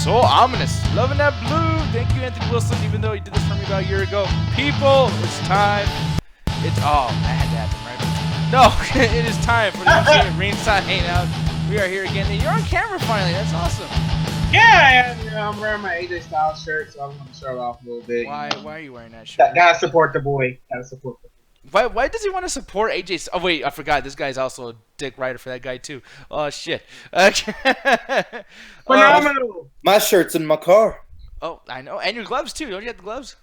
So ominous. Loving that blue. Thank you, Anthony Wilson, even though he did this for me about a year ago. People, it's time. I had to happen, right? No, it is time for the MCA Ringside Hangout. We are here again, and you're on camera finally. That's awesome. Yeah, I'm wearing my AJ Styles shirt, so I'm going to show it off a little bit. Why are you wearing that shirt? Gotta support the boy. Why does he want to support AJ? Oh, wait, I forgot. This guy's also a dick rider for that guy, too. Oh, shit. Phenomenal. My shirt's in my car. Oh, I know. And your gloves, too. Don't you have the gloves?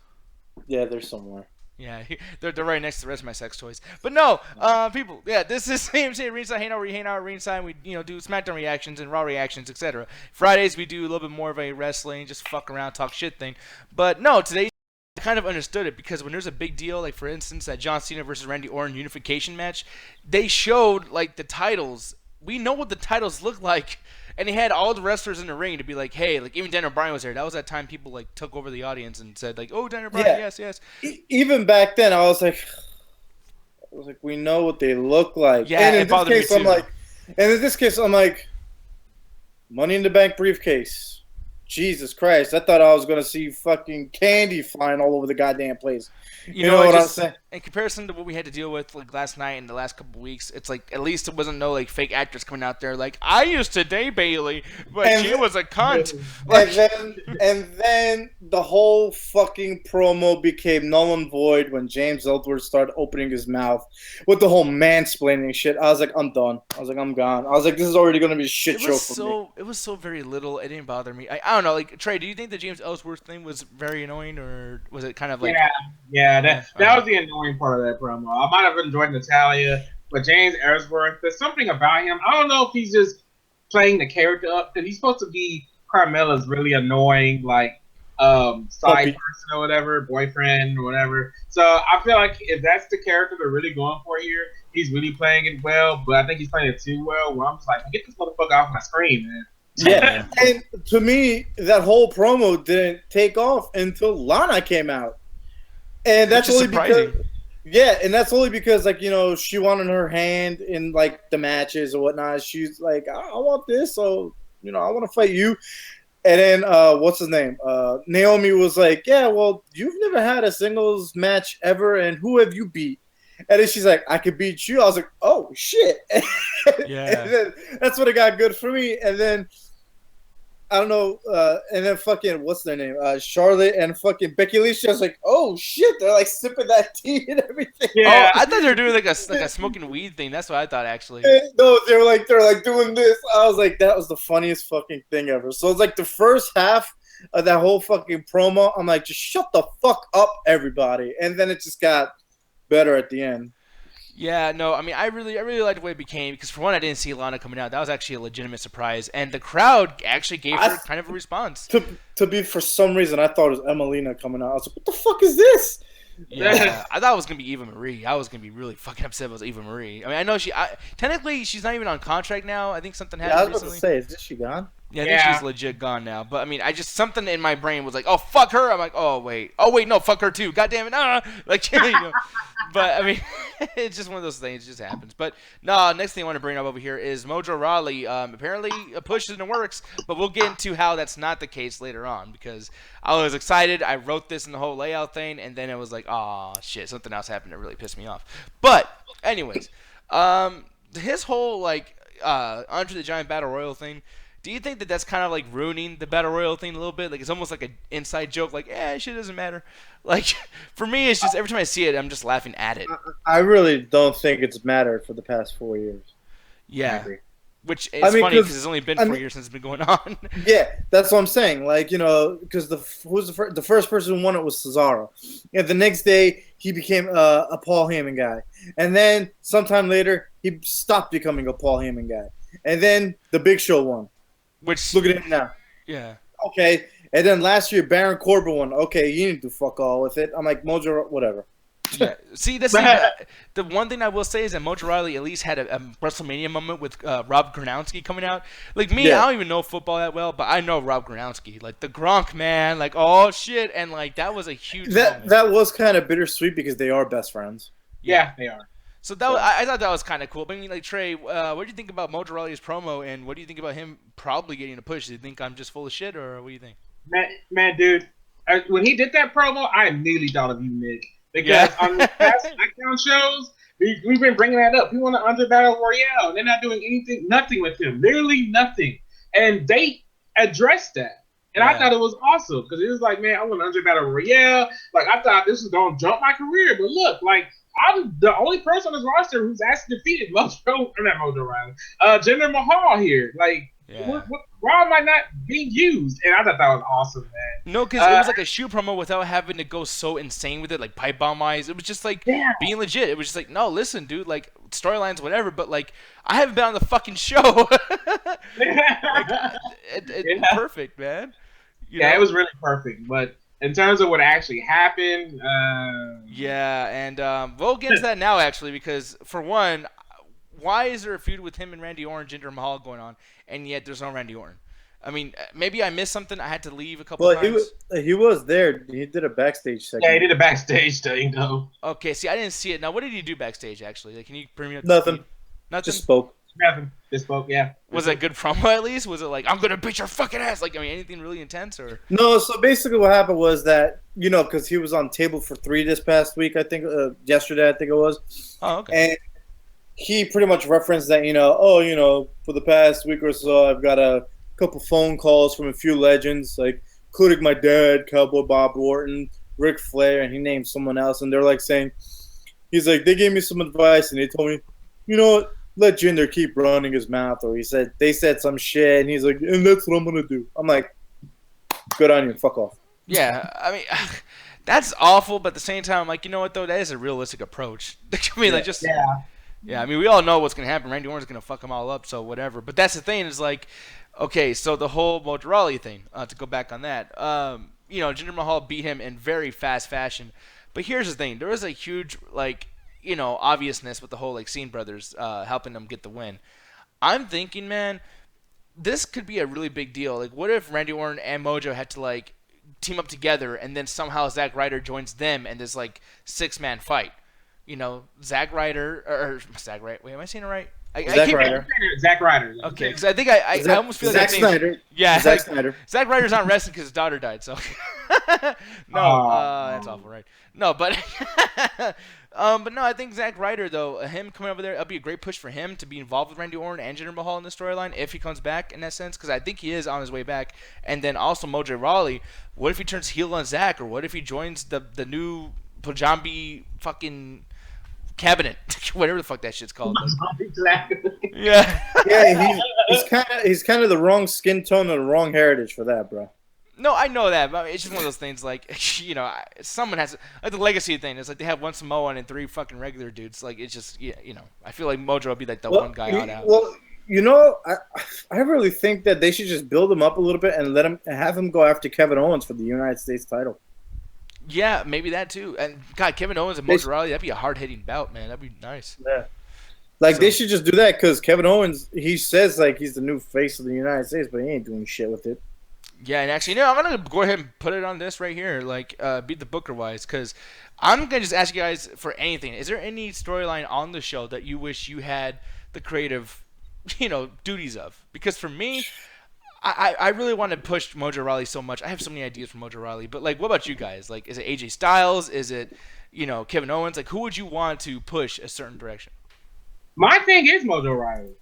Yeah, they're somewhere. Yeah, they're right next to the rest of my sex toys. But no, people, this is MCA Ringside Hangout, where we hang out at Ringside. We do SmackDown reactions and Raw reactions, etc. Fridays we do a little bit more of a wrestling, just fuck around, talk shit thing. But no, today I kind of understood it because when there's a big deal, like for instance that John Cena versus Randy Orton unification match, they showed like the titles. We know what the titles look like. And he had all the wrestlers in the ring to be like, hey, like even Daniel Bryan was there. That was that time people like took over the audience and said like, oh, Daniel Bryan, yes. Even back then, I was like, we know what they look like. Yeah, and it bothered me too. In this case, I'm like, Money in the Bank briefcase. Jesus Christ! I thought I was gonna see fucking candy flying all over the goddamn place. You know what I'm saying? In comparison to what we had to deal with like last night and the last couple of weeks, it's like at least it wasn't no like fake actors coming out there like I used to date Bailey, but she was a cunt. And then the whole fucking promo became null and void when James Ellsworth started opening his mouth with the whole mansplaining shit. I was like, I'm done. I was like, I'm gone. I was like, this is already gonna be a shit show for me. It was so very little. It didn't bother me. I don't know. Like Trey, do you think the James Ellsworth thing was very annoying, or was it kind of like? Yeah. That was the annoying part of that promo. I might have enjoyed Natalya, but James Ellsworth, there's something about him. I don't know if he's just playing the character up because he's supposed to be Carmella's really annoying, like side person or whatever, boyfriend or whatever. So I feel like if that's the character they're really going for here, he's really playing it well. But I think he's playing it too well. Where I'm just like, get this motherfucker off my screen, man. Yeah, and to me, that whole promo didn't take off until Lana came out. And that's only because, like, she wanted her hand in, like, the matches or whatnot. She's like, I want this, so, I want to fight you. And then, what's his name? Naomi was like, yeah, well, you've never had a singles match ever, and who have you beat? And then she's like, I could beat you. I was like, oh, shit. Yeah. And then that's when it got good for me. And then, I don't know, and then fucking, what's their name? Charlotte and fucking Becky Lynch just like, oh shit, they're like sipping that tea and everything. Yeah. Oh, I thought they were doing like a smoking weed thing. That's what I thought actually. No, they're like doing this. I was like, that was the funniest fucking thing ever. So it's like the first half of that whole fucking promo, I'm like, just shut the fuck up, everybody. And then it just got better at the end. Yeah, no, I mean, I really liked the way it became because for one, I didn't see Lana coming out. That was actually a legitimate surprise, and the crowd actually gave her kind of a response. To be for some reason, I thought it was Emelina coming out. I was like, what the fuck is this? Yeah, I thought it was gonna be Eva Marie. I was gonna be really fucking upset if it was Eva Marie. I mean, I know technically she's not even on contract now. I think something happened recently. I was about to say, is she gone? Yeah, I think she's legit gone now. But I mean, something in my brain was like, oh fuck her. I'm like, oh wait, no, fuck her too. God damn it, like But I mean, it's just one of those things. It just happens. But no, next thing I want to bring up over here is Mojo Rawley. Apparently a push in the works, but we'll get into how that's not the case later on because I was excited. I wrote this in the whole layout thing, and then it was like, oh shit, something else happened that really pissed me off. But anyways, his whole like Andre the Giant Battle Royal thing. Do you think that that's kind of like ruining the Battle Royal thing a little bit? Like it's almost like an inside joke, like, shit doesn't matter. Like for me, it's just every time I see it, I'm just laughing at it. I really don't think it's mattered for the past 4 years. Yeah, which is funny because it's only been 4 years since it's been going on. Yeah, that's what I'm saying. Like because the first person who won it was Cesaro, and the next day he became a Paul Heyman guy, and then sometime later he stopped becoming a Paul Heyman guy, and then the Big Show won. Which look at him now. Yeah. Okay. And then last year Baron Corbin won. Okay, you need to fuck all with it. I'm like Mojo, whatever. Yeah. See, the one thing I will say is that Mojo Rawley at least had a WrestleMania moment with Rob Gronkowski coming out. Like me, I don't even know football that well, but I know Rob Gronkowski, like the Gronk man, like oh shit, and like that was a huge. That was kind of bittersweet because they are best friends. Yeah, they are. So that was, I thought that was kind of cool. But I mean, like Trey, what do you think about Mojo Rawley's promo, and what do you think about him probably getting a push? Do you think I'm just full of shit, or what do you think? Man, dude, when he did that promo, I immediately thought of you, Nick, because on the past SmackDown shows, we've been bringing that up. We want to under Battle Royale. They're not doing nothing with him, literally nothing, and they addressed that. And I thought it was awesome because it was like, man, I want to under Battle Royale. Like, I thought this was going to jump my career. But look, like, I'm the only person on this roster who's actually defeated Jinder Mahal here. Like, why am I not being used? And I thought that was awesome, man. No, because it was like a shoe promo without having to go so insane with it, like pipe bomb eyes. It was just like being legit. It was just like, no, listen, dude, like storylines, whatever, but like I haven't been on the fucking show. It's perfect, man. You know? It was really perfect. But in terms of what actually happened, and we'll get into that now, actually, because for one, why is there a feud with him and Randy Orton, Jinder Mahal going on, and yet there's no Randy Orton? I mean, maybe I missed something. I had to leave a couple times. He was there. He did a backstage segment. Yeah, he did a backstage thing, though. Okay, see, I didn't see it. Now, what did he do backstage, actually? Like, can you bring me up? Nothing. Nothing? Just spoke. Nothing. Just spoke, yeah. Was it a good promo, at least? Was it like, I'm going to beat your fucking ass? Like, I mean, anything really intense? Or No, so basically what happened was that, you know, because he was on Table for 3 this past week, I think, yesterday, I think it was. Oh, okay. And he pretty much referenced that, for the past week or so, I've got a couple phone calls from a few legends, like including my dad, Cowboy Bob Orton, Ric Flair, and he named someone else, and they're like saying, he's like, they gave me some advice, and they told me, you know what, let Jinder keep running his mouth, or they said some shit, and he's like, and that's what I'm gonna do. I'm like, good on you, fuck off. Yeah, I mean, that's awful, but at the same time, I'm like, you know what though, that is a realistic approach. I mean, like just yeah, I mean, we all know what's gonna happen. Randy Orton's gonna fuck them all up, so whatever. But that's the thing is like, okay, so the whole Mojo Rawley thing, to go back on that, Jinder Mahal beat him in very fast fashion. But here's the thing, there was a huge obviousness with the whole like Seen brothers helping them get the win. I'm thinking, man, this could be a really big deal. Like, what if Randy Orton and Mojo had to like team up together, and then somehow Zack Ryder joins them in this like 6-man fight? Zack Ryder. Wait, am I saying it right? Zack Ryder. Okay, because I think I almost feel like Zack Snyder. Yeah, Zack Snyder. Zack Ryder's not wrestling because his daughter died. So that's awful, right? No, but but no, I think Zack Ryder though, him coming over there, that'll be a great push for him to be involved with Randy Orton and Jinder Mahal in the storyline if he comes back in that sense, because I think he is on his way back. And then also Mojo Rawley, what if he turns heel on Zack, or what if he joins the new Punjabi fucking cabinet, whatever the fuck that shit's called. Like. Yeah, he's kind of the wrong skin tone and the wrong heritage for that, bro. No, I know that, but it's just one of those things. Like, someone has like the legacy thing. It's like they have one Samoan and 3 fucking regular dudes. Like, it's just I feel like Mojo will be like the one guy out. Well, I really think that they should just build him up a little bit and have him go after Kevin Owens for the United States title. Yeah, maybe that too. And God, Kevin Owens and Mojo Rawley, that'd be a hard-hitting bout, man. That'd be nice. Yeah. Like, they should just do that because Kevin Owens, he says like he's the new face of the United States, but he ain't doing shit with it. Yeah, and actually, I'm going to go ahead and put it on this right here, like, beat the Booker-wise, because I'm going to just ask you guys for anything. Is there any storyline on the show that you wish you had the creative, duties of? Because for me, I really want to push Mojo Rawley so much. I have so many ideas for Mojo Rawley. But, like, what about you guys? Like, is it AJ Styles? Is it, Kevin Owens? Like, who would you want to push a certain direction? My thing is Mojo Rawley.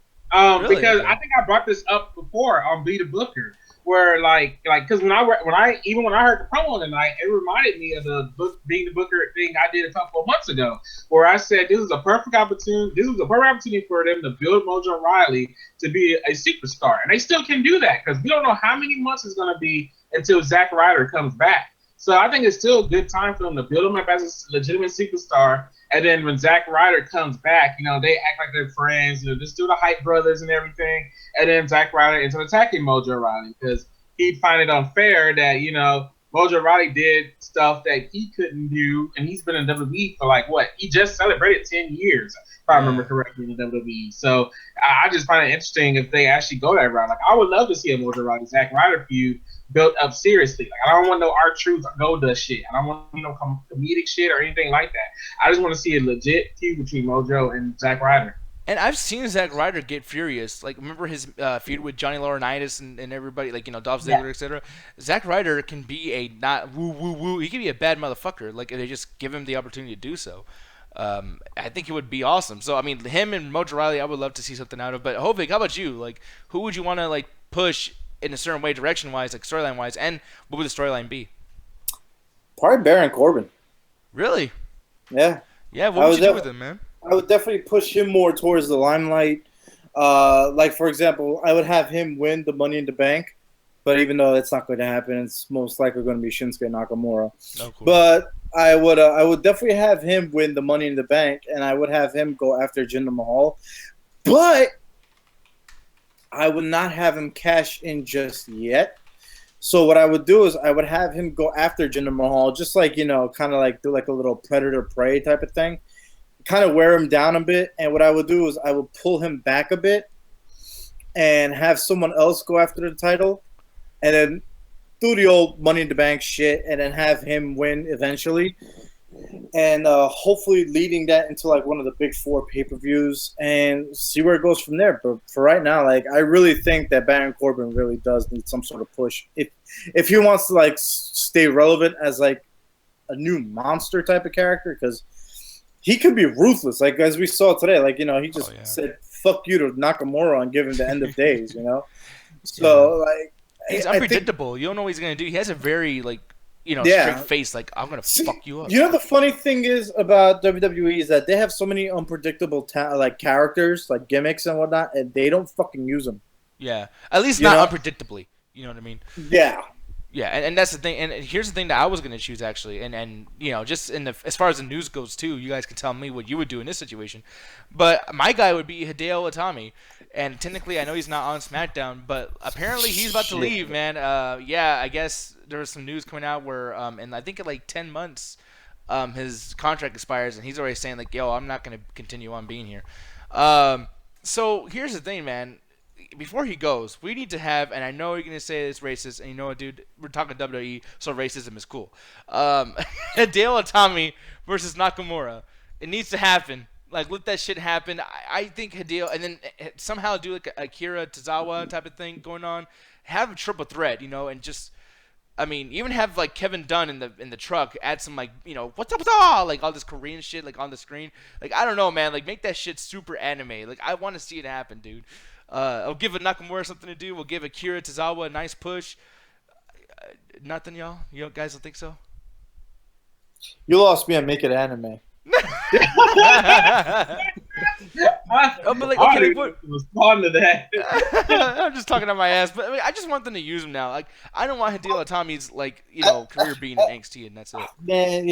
Really? Because Okay. I think I brought this up before on Be the Booker, where because when I heard the promo tonight, it reminded me of the Being the Booker thing I did a couple of months ago, where I said this was a perfect opportunity. This was a perfect opportunity for them to build Mojo Rawley to be a superstar, and they still can do that because we don't know how many months it's going to be until Zack Ryder comes back. So I think it's still a good time for them to build him up as a legitimate superstar. And then when Zack Ryder comes back, they act like they're friends, just do the hype brothers and everything. And then Zack Ryder ends up attacking Mojo Rawley because he'd find it unfair that, Mojo Rawley did stuff that he couldn't do, and he's been in WWE for like what? He just celebrated 10 years, if I remember correctly, in the WWE. So I just find it interesting if they actually go that route. Like I would love to see a Mojo Rawley Zack Ryder feud built up seriously. Like I don't want no R-Truth Goldust shit. I don't want comedic shit or anything like that. I just want to see a legit feud between Mojo and Zack Ryder. And I've seen Zack Ryder get furious. Like, remember his feud with Johnny Laurinaitis and everybody, like, Dolph Ziggler, etc. Zack Ryder can be a not woo woo woo. He can be a bad motherfucker. Like, if they just give him the opportunity to do so. I think it would be awesome. So, I mean, him and Mojo Rawley, I would love to see something out of. But Hovig, how about you? Like, who would you want to like push in a certain way, direction wise, like storyline wise, and what would the storyline be? Probably Baron Corbin. Really? Yeah. Yeah. What would you do with him, man? I would definitely push him more towards the limelight. Like, for example, I would have him win the Money in the Bank, but even though that's not going to happen, it's most likely going to be Shinsuke Nakamura. Oh, cool. But I would definitely have him win the Money in the Bank, and I would have him go after Jinder Mahal. But I would not have him cash in just yet. So what I would do is I would have him go after Jinder Mahal, just like, kind of like do like a little predator prey type of thing. Kind of wear him down a bit, and what I would do is I would pull him back a bit and have someone else go after the title, and then do the old Money in the Bank shit, and then have him win eventually, and hopefully leading that into like one of the big 4 pay-per-views and see where it goes from there. But for right now, like I really think that Baron Corbin really does need some sort of push if he wants to like stay relevant as like a new monster type of character, because he could be ruthless, like as we saw today. Like, he just said "fuck you" to Nakamura and give him the end of days. So like he's unpredictable. You don't know what he's gonna do. He has a very straight face. Like, I'm gonna fuck you up. The funny thing is about WWE is that they have so many unpredictable like characters, like gimmicks and whatnot, and they don't fucking use them. Yeah, at least not unpredictably. You know what I mean? Yeah. Yeah, and that's the thing. And here's the thing that I was gonna choose actually, and just as far as the news goes too, you guys can tell me what you would do in this situation. But my guy would be Hideo Itami, and technically I know he's not on SmackDown, but apparently he's about to leave, man. I guess there was some news coming out where, and I think in like 10 months, his contract expires, and he's already saying like, yo, I'm not gonna continue on being here. So here's the thing, man. Before he goes, we need to have, and I know you're going to say it's racist, and you know what, dude, we're talking WWE, so racism is cool. Hideo Itami versus Nakamura. It needs to happen. Like, let that shit happen. I think Hideo, and then somehow do like a Akira Tozawa type of thing going on. Have a triple threat, and just, I mean, even have like Kevin Dunn in the truck, add some like, what's up, like all this Korean shit like on the screen. Like, I don't know, man. Like, make that shit super anime. Like, I want to see it happen, dude. I'll give Nakamura something to do. We'll give Akira Tozawa a nice push. Nothing, y'all? You guys don't think so? You lost me at make it anime. But like, okay, respond to that. I'm just talking on my ass, but I mean, I just want them to use him now. Like, I don't want Hideo Itami's like career being in NXT, and that's it. Man,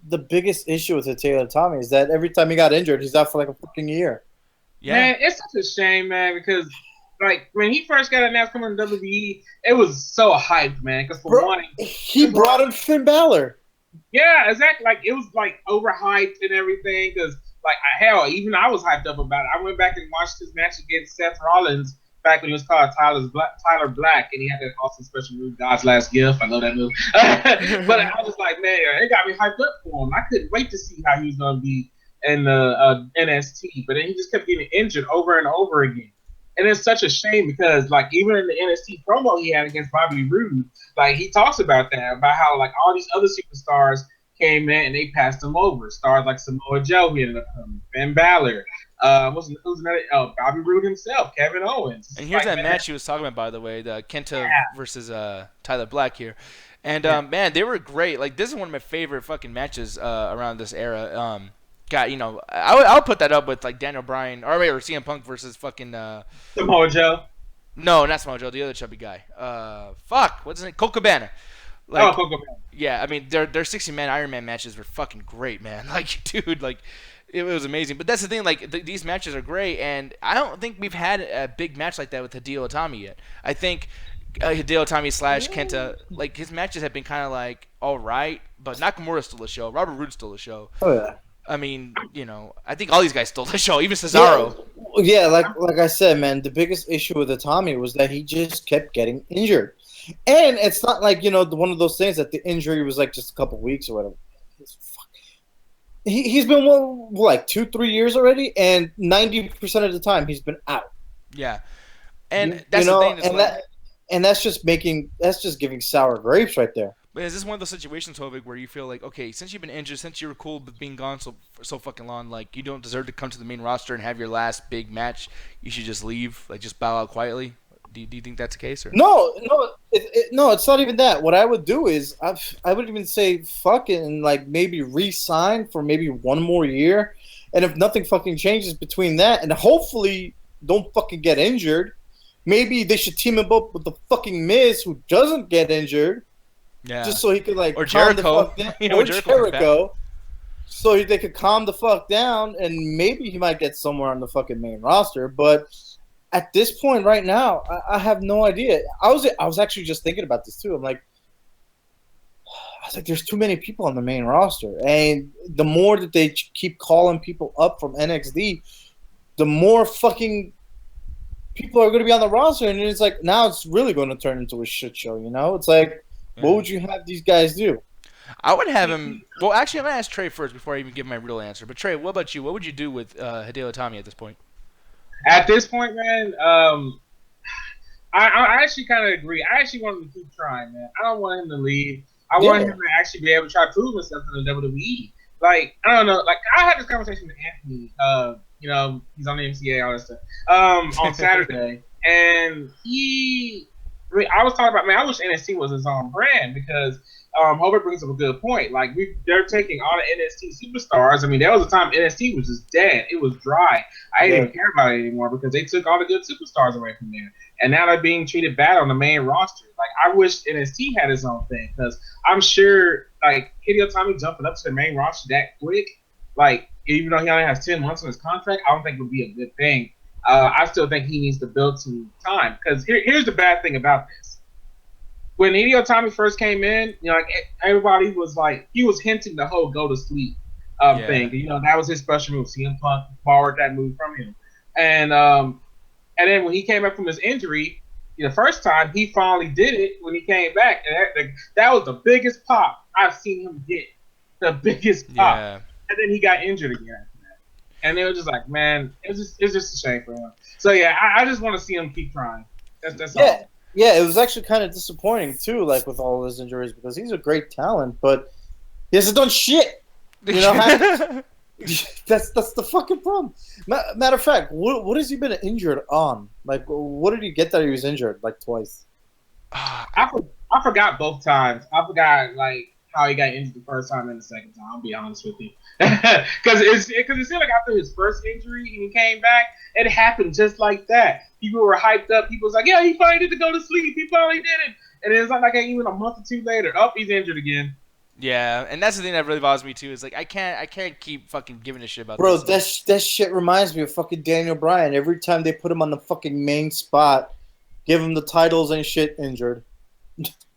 the biggest issue with Hideo Itami is that every time he got injured, he's out for like a fucking year. Yeah. Man, it's such a shame, man, because like when he first got announced coming to WWE, it was so hyped, man. Because for one, he brought in Finn Balor. Yeah, exactly. Like it was like overhyped and everything. Because like hell, even I was hyped up about it. I went back and watched his match against Seth Rollins back when he was called Tyler Black, and he had that awesome special move, God's Last Gift. I love that move. But I was like, man, it got me hyped up for him. I couldn't wait to see how he was gonna be in the NXT, but then he just kept getting injured over and over again. And it's such a shame because, like, even in the NXT promo he had against Bobby Roode, like, he talks about that, about how, like, all these other superstars came in and they passed him over. Stars like Samoa Joe, he ended up coming, Finn Balor, who's another? Bobby Roode himself, Kevin Owens. And here's that match he was talking about, by the way, the Kenta versus Tyler Black here. And, man, they were great. Like, this is one of my favorite fucking matches around this era. I would put that up with like Daniel Bryan or CM Punk versus fucking Samoa Joe. No, not Samoa Joe, the other chubby guy. What's his name? Colt Cabana. Colt Cabana. Yeah, I mean their 60-man Iron Man matches were fucking great, man. Like, dude, like it was amazing. But that's the thing, like these matches are great, and I don't think we've had a big match like that with Hideo Itami yet. I think Hideo Itami / Kenta, like his matches have been kind of like all right, but Nakamura's still a show. Robert Roode's still a show. Oh yeah. I mean, you know, I think all these guys stole the show, even Cesaro. Yeah, like I said, man, the biggest issue with Itami was that he just kept getting injured. And it's not like, you know, one of those things that the injury was like just a couple weeks or whatever. He's been, like 2-3 years already, and 90% of the time he's been out. Yeah. And that's the thing. That's just giving sour grapes right there. But is this one of those situations, Hovig, where you feel like, okay, since you've been injured, since you were cool with being gone so fucking long, like you don't deserve to come to the main roster and have your last big match? You should just leave, like just bow out quietly. Do you think that's the case? Or? No, it's not even that. What I would do is I would even say fuck it and like maybe re-sign for maybe 1 more year, and if nothing fucking changes between that, and hopefully don't fucking get injured. Maybe they should team him up with the fucking Miz, who doesn't get injured. Yeah. Just so he could like or Jericho, or Jericho, so they could calm the fuck down, and maybe he might get somewhere on the fucking main roster. But at this point, right now, I have no idea. I was actually just thinking about this too. I was like, there's too many people on the main roster, and the more that they keep calling people up from NXT, the more fucking people are going to be on the roster, and it's like now it's really going to turn into a shit show. You know, it's like. What would you have these guys do? I would have him. Well, actually, I'm gonna ask Trey first before I even give my real answer. But Trey, what about you? What would you do with Hideo Itami at this point? At this point, man, I actually kind of agree. I actually want him to keep trying, man. I don't want him to leave. I want him to actually be able to try to prove himself in the WWE. Like, I don't know. Like, I had this conversation with Anthony. You know, he's on the MCA, all that stuff. On Saturday, and I was talking about, man, I wish NXT was his own brand because Hobart brings up a good point. Like, they're taking all the NXT superstars. I mean, there was a time NXT was just dead. It was dry. I didn't even care about it anymore because they took all the good superstars away from there. And now they're being treated bad on the main roster. Like, I wish NXT had its own thing because I'm sure, like, Hideo Itami jumping up to the main roster that quick, like, even though he only has 10 months on his contract, I don't think it would be a good thing. I still think he needs to build some time because here's the bad thing about this. When Hideo Itami first came in, you know, like everybody was like, he was hinting the whole go to sleep thing. You know, that was his special move. CM Punk borrowed that move from him, and then when he came back from his injury, the first time he finally did it when he came back, and that was the biggest pop I've seen him get. The biggest pop, and then he got injured again. And it was just like, man, it's just a shame for him. So yeah, I just want to see him keep trying. That's all. Yeah, it was actually kind of disappointing too, like with all his injuries, because he's a great talent, but he hasn't done shit. You know, that's the fucking problem. Matter of fact, what has he been injured on? Like, what did he get that he was injured like twice? I forgot both times. I forgot like how he got injured the first time and the second time. I'll be honest with you, because it seemed like after his first injury and he came back, it happened just like that. People were hyped up. People was like, "Yeah, he finally did to go to sleep. He finally did it." And it's like even a month or two later, he's injured again. Yeah, and that's the thing that really bothers me too. Is like I can't keep fucking giving a shit about bro. this. That shit reminds me of fucking Daniel Bryan. Every time they put him on the fucking main spot, give him the titles and shit, injured.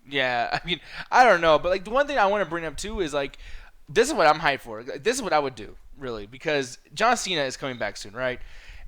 Yeah, I mean, I don't know, but like the one thing I want to bring up too is like, this is what I'm hyped for. This is what I would do, really, because John Cena is coming back soon, right?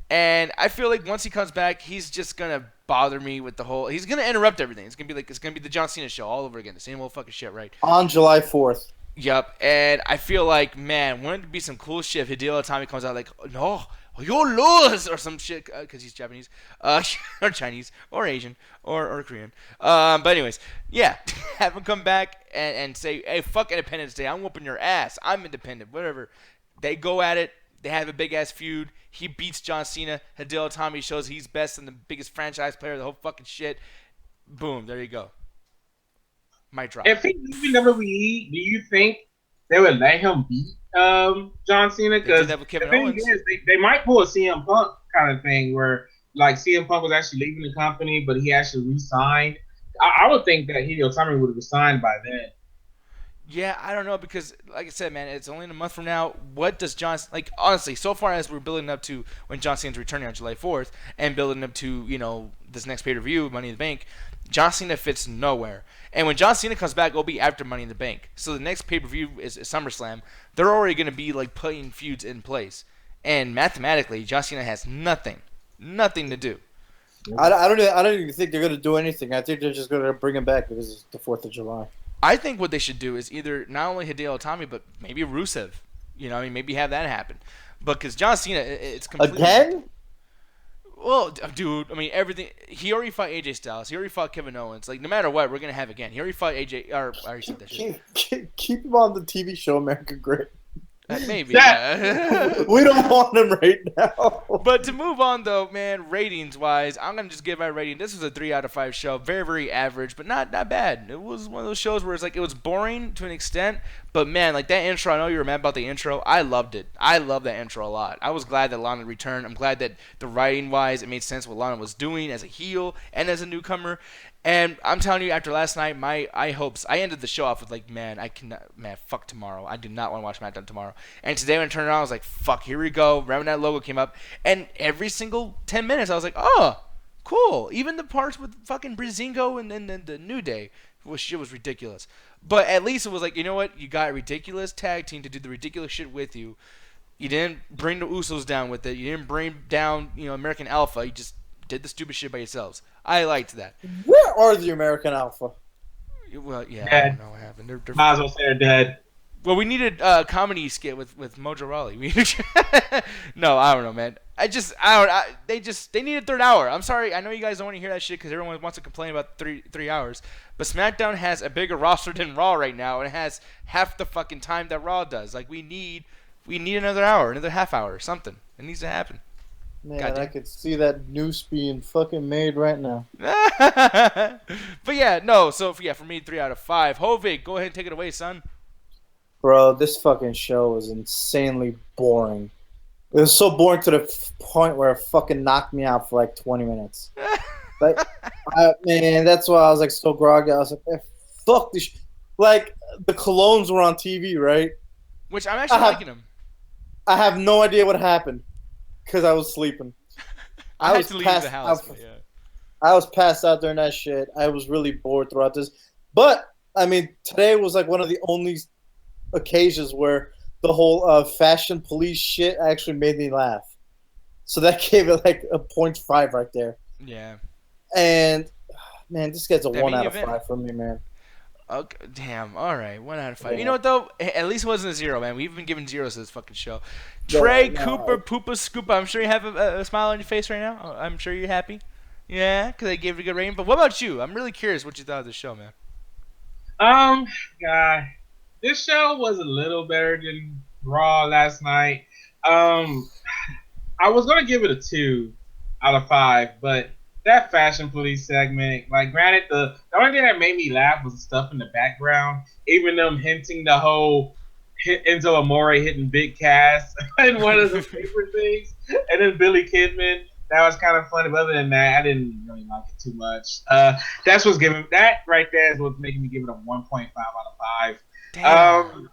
And I feel like once he comes back, he's just gonna bother me with the whole. He's gonna interrupt everything. It's gonna be the John Cena show all over again, the same old fucking shit, right? On July 4th. Yep, and I feel like, man, wouldn't it be some cool shit if Hideo Itami comes out like, no, you lose, or some shit, because he's Japanese, or Chinese, or Asian, or Korean. But anyways, yeah, have him come back and say, hey, fuck Independence Day, I'm whooping your ass, I'm independent, whatever. They go at it, they have a big-ass feud, he beats John Cena, Hideo Itami shows he's best and the biggest franchise player of the whole fucking shit. Boom, there you go. Might drop. If he leaving WWE, do you think they would let him beat John Cena? Because the thing is, they might pull a CM Punk kind of thing where like CM Punk was actually leaving the company, but he actually re-signed. I would think that Hideo Itami would have resigned by then. Yeah, I don't know because, like I said, man, it's only in a month from now. What does John like? Honestly, so far as we're building up to when John Cena's returning on July 4th, and building up to this next pay-per-view, Money in the Bank, John Cena fits nowhere. And when John Cena comes back, it'll be after Money in the Bank. So the next pay-per-view is SummerSlam. They're already going to be like putting feuds in place, and mathematically, John Cena has nothing to do. I don't even think they're gonna do anything. I think they're just gonna bring him back because it's the 4th of July. I think what they should do is either not only Hideo Itami, but maybe Rusev. Maybe have that happen. But because John Cena, it's completely... Again? Well, dude, I mean, everything... He already fought AJ Styles. He already fought Kevin Owens. Like, no matter what, we're going to have again. He already fought AJ... Or, I already said that shit. Keep him on the TV show American Great. Maybe. Yeah. We don't want him right now. But to move on, though, man, ratings-wise, I'm going to just give my rating. This was a 3 out of 5 show. Very, very average, but not bad. It was one of those shows where it's like it was boring to an extent, but, man, like that intro, I know you were mad about the intro. I loved it. I love that intro a lot. I was glad that Lana returned. I'm glad that the writing-wise, it made sense what Lana was doing as a heel and as a newcomer. And I'm telling you, after last night, I hopes. I ended the show off with like, man, fuck tomorrow. I do not want to watch SmackDown tomorrow. And today when I turned it on, I was like, fuck, here we go. Right when that logo came up, and every single 10 minutes, I was like, oh, cool. Even the parts with fucking Brizingo and then the New Day, which shit was ridiculous. But at least it was like, you know what? You got a ridiculous tag team to do the ridiculous shit with you. You didn't bring the Usos down with it. You didn't bring down, American Alpha. You just did the stupid shit by yourselves. I liked that. Where are the American Alpha? Well, yeah, dead. I don't know what happened. They're Might as well say they're dead. Well, we needed a comedy skit with Mojo Rawley. No, I don't know, man. They needed third hour. I'm sorry. I know you guys don't want to hear that shit because everyone wants to complain about three hours. But SmackDown has a bigger roster than Raw right now, and it has half the fucking time that Raw does. Like we need another hour, another half hour, something. It needs to happen. Man, Goddamn. I could see that noose being fucking made right now. But yeah, no. So for me, 3 out of 5. Hovig, go ahead and take it away, son. Bro, this fucking show was insanely boring. It was so boring to the point where it fucking knocked me out for like 20 minutes. Man, that's why I was like so groggy. I was like, man, fuck this. Like, the Colognes were on TV, right? Which I'm actually liking them. I have no idea what happened because I was sleeping. I had to leave the house. I was passed out during that shit. I was really bored throughout this. But, I mean, today was like one of the only occasions where the whole fashion police shit actually made me laugh. So that gave it like a 0.5 right there. Yeah. And, man, this gets a That 1 main out of event. 5 from me, man. Okay, damn. All right, 1 out of 5. Yeah. You know what though? At least it wasn't a 0, man. We've been giving zeros to this fucking show. Yeah, Trey no. Cooper, Poopa Scoopa. I'm sure you have a smile on your face right now. I'm sure you're happy. Yeah, because I gave it a good rating. But what about you? I'm really curious what you thought of the show, man. God, this show was a little better than Raw last night. I was gonna give it a 2 out of 5, but that fashion police segment, like, granted, the only thing that made me laugh was the stuff in the background, even them hinting the whole Enzo Amore hitting Big Cass and one of the favorite things, and then Billy Kidman. That was kind of funny, but other than that, I didn't really like it too much. That right there is what's making me give it a 1.5 out of 5. Damn.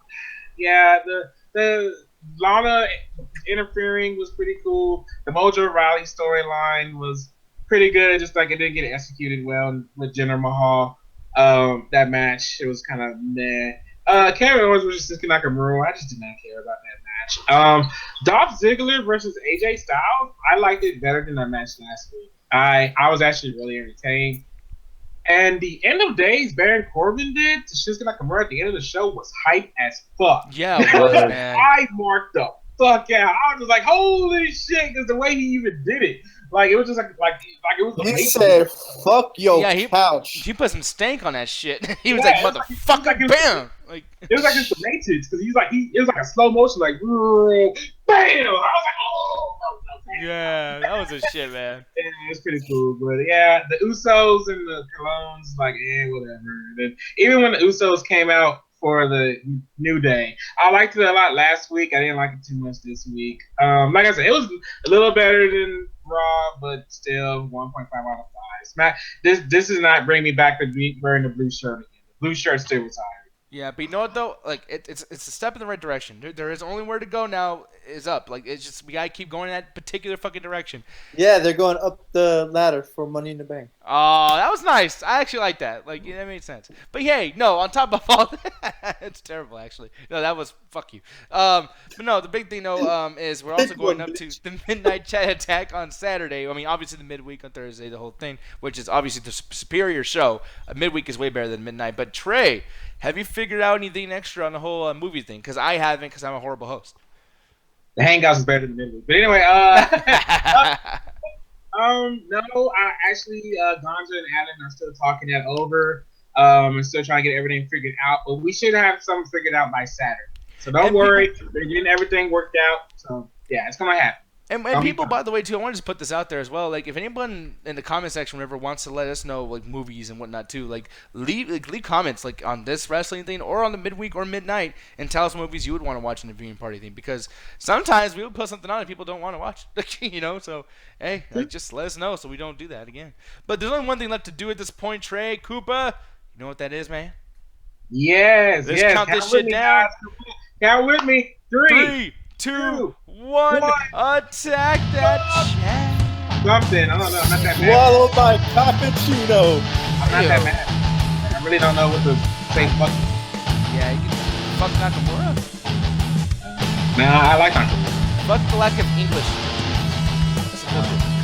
Yeah, the Lana interfering was pretty cool. The Mojo Rawley storyline was pretty good, just like it didn't get executed well with Jinder Mahal. That match, it was kind of meh. Kevin Owens versus Shinsuke Nakamura, I just did not care about that match. Dolph Ziggler versus AJ Styles, I liked it better than that match last week. I was actually really entertained. And the end of days Baron Corbin did to Shinsuke Nakamura at the end of the show was hype as fuck. Yeah, it was, man. I marked the fuck out. I was just like, holy shit, because the way he even did it. Like, it was just like it was He amazing. said, fuck your couch. He put some stank on that shit. He was Yeah, like, motherfucker, bam! Like, it was like it's the Matrix, because it was like a slow motion, like, bam! I was like, oh, no. yeah, that was a shit, man. Yeah, it's pretty cool, but yeah, the Usos and the Colognes, like, whatever. And then, even when the Usos came out for the New Day, I liked it a lot last week. I didn't like it too much this week. Like I said, it was a little better than Raw, but still 1.5 out of 5. This does not bring me back to wearing the blue shirt again. The blue shirt still retired. Yeah, but you know what though? Like it's a step in the right direction. There is only where to go now is up. Like it's just we gotta keep going in that particular fucking direction. Yeah, they're going up the ladder for Money in the Bank. Oh, that was nice. I actually like that. Like that made sense. But hey, no, on top of all that, it's terrible actually. No, that was fuck you. But no, the big thing though is we're also going up to the Midnight Chat Attack on Saturday. I mean, obviously the midweek on Thursday, the whole thing, which is obviously the superior show. Midweek is way better than midnight. But Trey, have you figured out anything extra on the whole movie thing? Because I haven't, because I'm a horrible host. The Hangouts is better than midweek. But anyway, no, actually, Gonza and Adam are still talking that over. And still trying to get everything figured out. But we should have something figured out by Saturday. So don't worry. They're getting everything worked out. So, yeah, it's going to happen. And people, by the way, too, I want to just put this out there as well. Like, if anyone in the comment section ever wants to let us know, like, movies and whatnot, too, like, leave comments, like, on this wrestling thing or on the midweek or midnight and tell us movies you would want to watch in the viewing party thing. Because sometimes we would put something on and people don't want to watch, you know? So, hey, like, just let us know so we don't do that again. But there's only one thing left to do at this point, Trey, Koopa. You know what that is, man? Yes, Let's count this shit down. Count with me. 3, 2, 1. Attack that chat. Something. I don't know. I'm not that mad. Swallowed by cappuccino. I'm not that mad. I really don't know what to say. Fuck. Yeah, you can fuck Nakamura. Nah, I like Nakamura. Fuck the lack of English. That's bullshit.